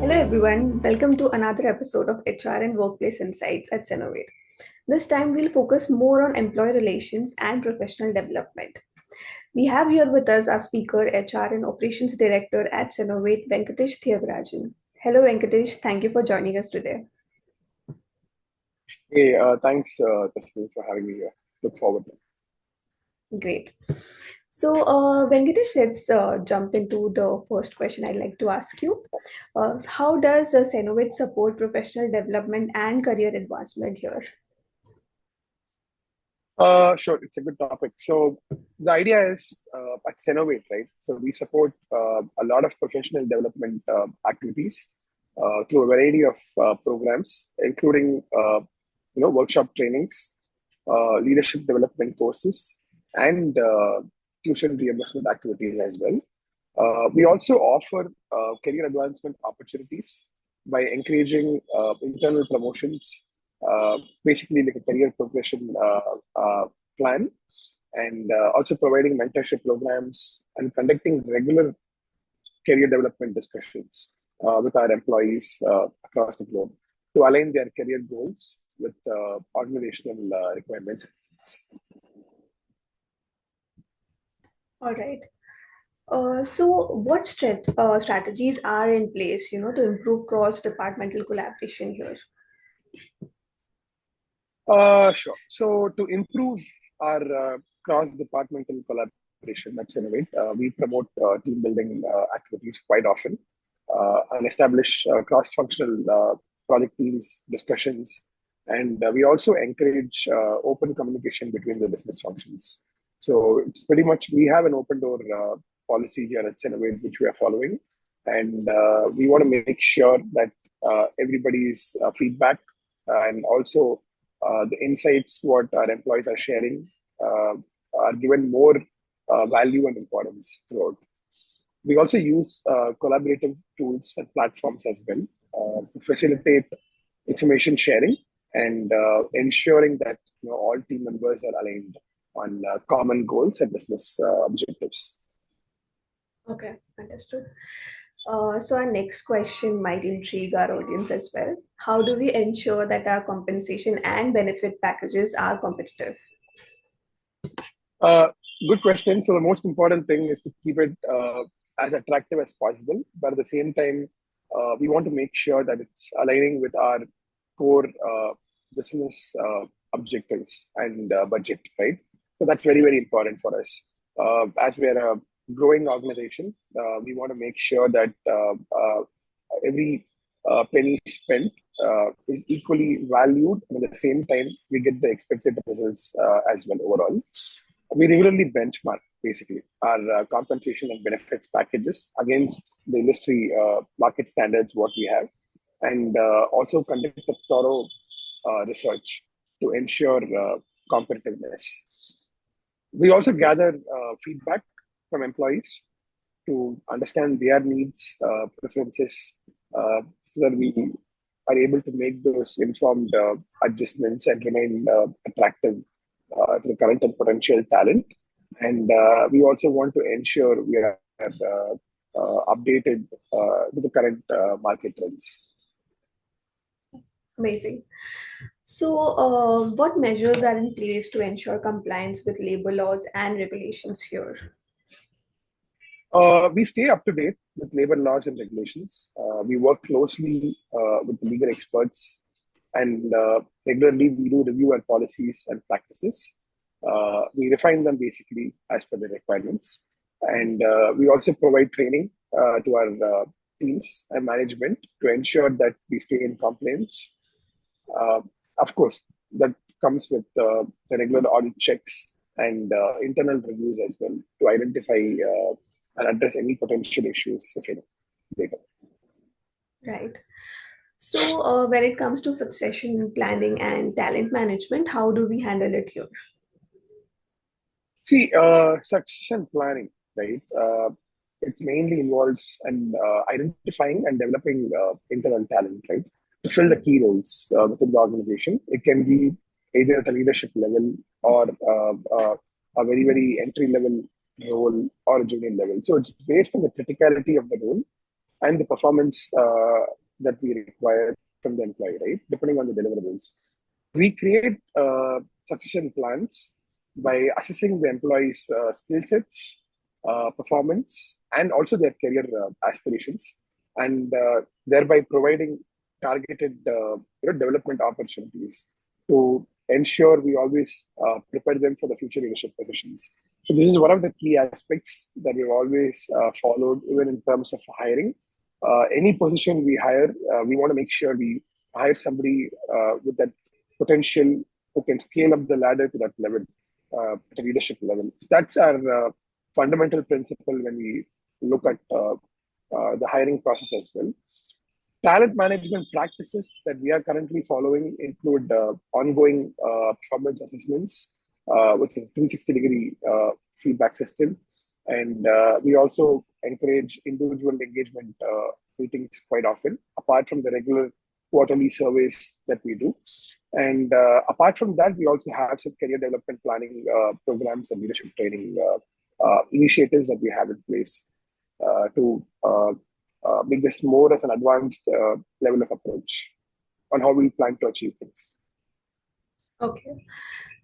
Hello everyone, welcome to another episode of HR and Workplace Insights at Sennovate. This time we'll focus more on employee relations and professional development. We have here with us our speaker, HR and Operations Director at Sennovate, Venkatesh Theagarajan. Hello Venkatesh, thank you for joining us today. Hey, thanks, Tasneem, for having me here. Look forward to it. Great. So, Venkatesh, let's jump into the first question I'd like to ask you. How does Sennovate support professional development and career advancement here? Sure, it's a good topic. So the idea is at Sennovate, right? So we support a lot of professional development activities through a variety of programs, including workshop trainings, leadership development courses, and tuition reimbursement activities as well. We also offer career advancement opportunities by encouraging internal promotions, basically like a career progression plan, and also providing mentorship programs and conducting regular career development discussions with our employees across the globe to align their career goals with organizational requirements. All right. So what strategies are in place, to improve cross-departmental collaboration here? Sure. So to improve our cross-departmental collaboration at Sennovate, we promote team building activities quite often and establish cross-functional project teams, discussions, and we also encourage open communication between the business functions. So it's pretty much, we have an open door policy here at Sennovate, which we are following. And we want to make sure that everybody's feedback and also the insights what our employees are sharing are given more value and importance throughout. We also use collaborative tools and platforms as well to facilitate information sharing and ensuring that all team members are aligned on common goals and business objectives. Okay, understood. So our next question might intrigue our audience as well. How do we ensure that our compensation and benefit packages are competitive? Good question. So the most important thing is to keep it as attractive as possible, but at the same time, we want to make sure that it's aligning with our core business objectives and budget, right? So that's very, very important for us. As we are a growing organization, we want to make sure that every penny spent is equally valued, and at the same time, we get the expected results as well overall. We regularly benchmark basically our compensation and benefits packages against the industry market standards, what we have, and also conduct a thorough research to ensure competitiveness. We also gather feedback from employees to understand their needs, preferences, so that we are able to make those informed adjustments and remain attractive to the current and potential talent. And we also want to ensure we are updated with the current market trends. Amazing. So what measures are in place to ensure compliance with labor laws and regulations here? We stay up to date with labor laws and regulations. We work closely with the legal experts, and regularly we do review our policies and practices. We refine them basically as per the requirements. And we also provide training to our teams and management to ensure that we stay in compliance. Of course, that comes with the regular audit checks and internal reviews as well to identify and address any potential issues, if any, later. Right. So when it comes to succession planning and talent management, how do we handle it here? See, succession planning, right? It mainly involves identifying and developing internal talent, right? To fill the key roles within the organization. It can be either at a leadership level or a very, very entry level role or a junior level. So it's based on the criticality of the role and the performance that we require from the employee, right? Depending on the deliverables. We create succession plans by assessing the employees' skill sets, performance, and also their career aspirations, and thereby providing targeted development opportunities to ensure we always prepare them for the future leadership positions. So this is one of the key aspects that we've always followed, even in terms of hiring. Any position we hire, we want to make sure we hire somebody with that potential who can scale up the ladder to that level, at a leadership level. So that's our fundamental principle when we look at the hiring process as well. Talent management practices that we are currently following include ongoing performance assessments with a 360-degree feedback system. And we also encourage individual engagement meetings quite often, apart from the regular quarterly surveys that we do. And apart from that, we also have some career development planning programs and leadership training initiatives that we have in place to make this more as an advanced level of approach on how we plan to achieve things. Okay.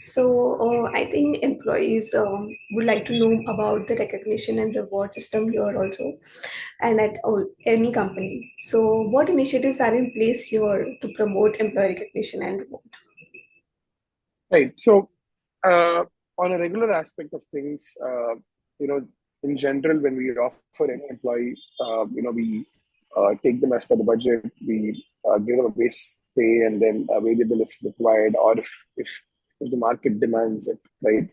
So I think employees would like to know about the recognition and reward system here also, and at any company. So what initiatives are in place here to promote employee recognition and reward? Right. So, on a regular aspect of things, in general, when we offer any employee, we take them as per the budget. We give them a base pay and then a variable if required, or if the market demands it, right?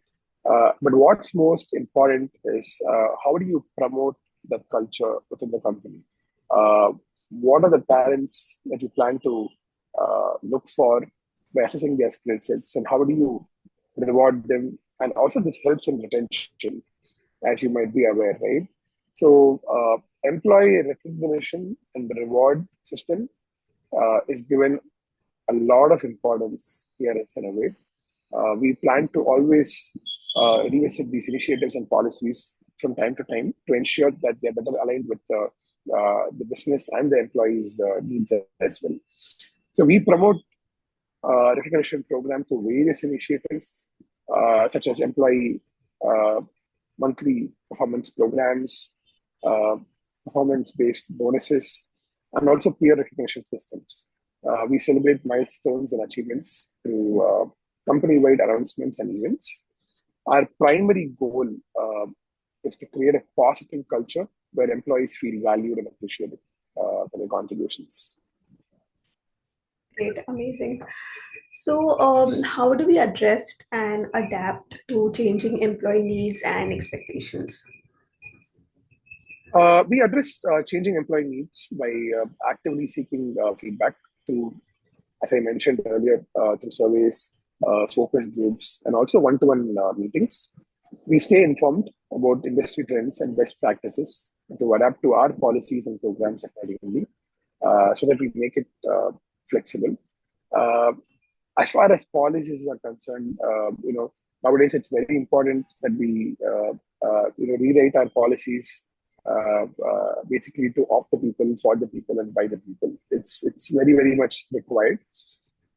But what's most important is how do you promote the culture within the company? Uh, what are the talents that you plan to look for by assessing their skill sets, and how do you reward them? And also, this helps in retention, as you might be aware, right? So, employee recognition and the reward system is given a lot of importance here at Sennovate. We plan to always revisit these initiatives and policies from time to time to ensure that they're better aligned with the business and the employees' needs as well. So we promote recognition program through various initiatives, such as employee uh, monthly performance programs, uh, performance-based bonuses, and also peer recognition systems. We celebrate milestones and achievements through company-wide announcements and events. Our primary goal is to create a positive culture where employees feel valued and appreciated for their contributions. Great, amazing. So how do we address and adapt to changing employee needs and expectations? We address changing employee needs by actively seeking feedback through, as I mentioned earlier, through surveys, focus groups, and also one-to-one meetings. We stay informed about industry trends and best practices to adapt to our policies and programs accordingly, so that we make it flexible. Uh, as far as policies are concerned, nowadays it's very important that we rewrite our policies basically to of the people, for the people, and by the people. It's very much required.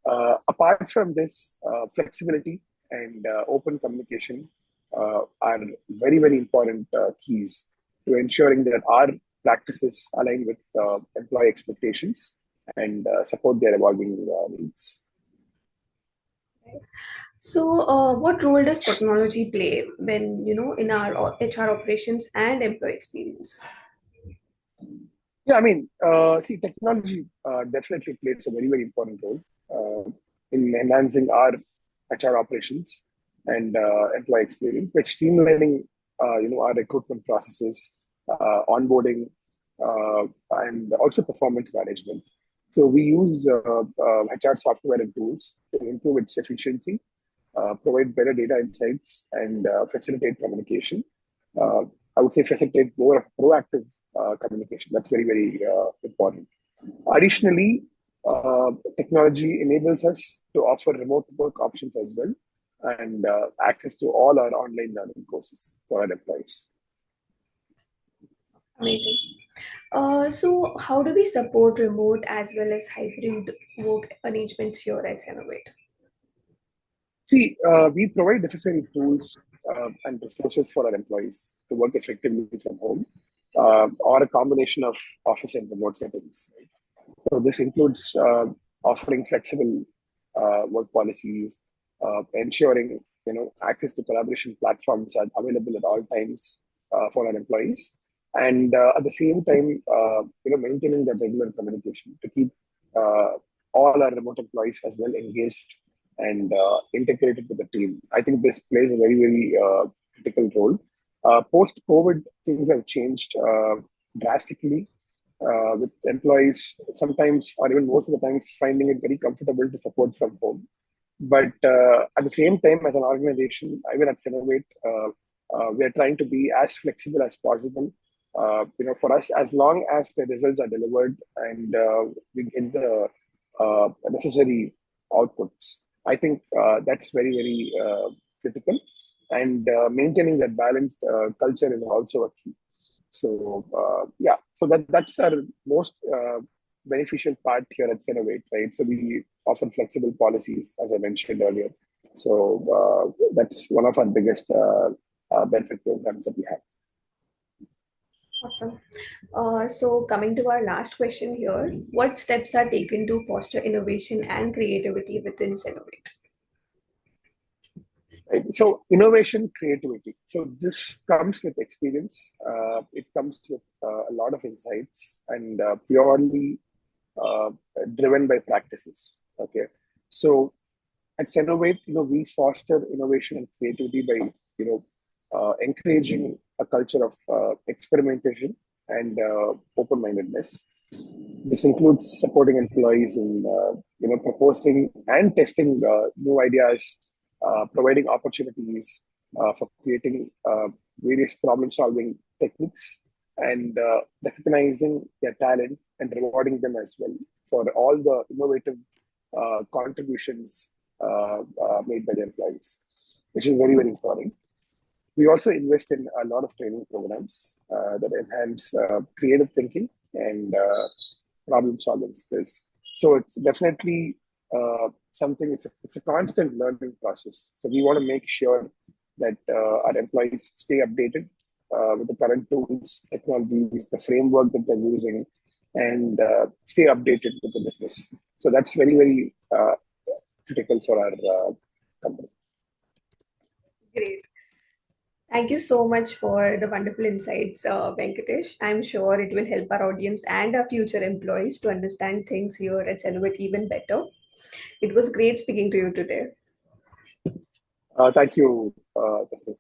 Apart from this, flexibility and open communication are very important keys to ensuring that our practices align with employee expectations and support their evolving needs. So, what role does technology play when in our HR operations and employee experience? Yeah, I mean, see, technology definitely plays a very important role in enhancing our HR operations and employee experience by streamlining, our recruitment processes, onboarding, and also performance management. So we use HR software and tools to improve its efficiency, provide better data insights, and facilitate communication. Uh, I would say facilitate more of proactive communication. That's very important. Additionally, technology enables us to offer remote work options as well, and access to all our online learning courses for our employees. Amazing. So how do we support remote as well as hybrid work arrangements here at Sennovate? See, we provide necessary tools and resources for our employees to work effectively from home or a combination of office and remote settings. Right? So this includes offering flexible work policies, ensuring access to collaboration platforms are available at all times for our employees, and at the same time, maintaining that regular communication to keep uh, all our remote employees as well engaged and integrated with the team. I think this plays a very critical role. Post COVID, things have changed drastically with employees sometimes, or even most of the times, finding it very comfortable to support from home. But at the same time, as an organization, even at Sennovate, we are trying to be as flexible as possible. For us, as long as the results are delivered and we get the necessary outputs, I think that's very critical. And maintaining that balanced culture is also a key. So yeah, so that's our most beneficial part here at Sennovate, right? So we offer flexible policies, as I mentioned earlier. So that's one of our biggest benefit programs that we have. Awesome. So coming to our last question here, what steps are taken to foster innovation and creativity within Sennovate? Right? So innovation, creativity. So this comes with experience. It comes with a lot of insights and purely uh, driven by practices. Okay, so at Sennovate, we foster innovation and creativity by encouraging a culture of experimentation and open-mindedness. This includes supporting employees in proposing and testing new ideas, providing opportunities for creating various problem-solving techniques, and recognizing their talent and rewarding them as well for all the innovative contributions made by the employees, which is very important. We also invest in a lot of training programs that enhance creative thinking and problem solving skills. So it's definitely something, it's a constant learning process. So we want to make sure that our employees stay updated with the current tools, technologies, the framework that they're using, and stay updated with the business. So that's very critical for our company. Great. Thank you so much for the wonderful insights, Venkatesh. I'm sure it will help our audience and our future employees to understand things here at Sennovate even better. It was great speaking to you today. Thank you, Tasneem.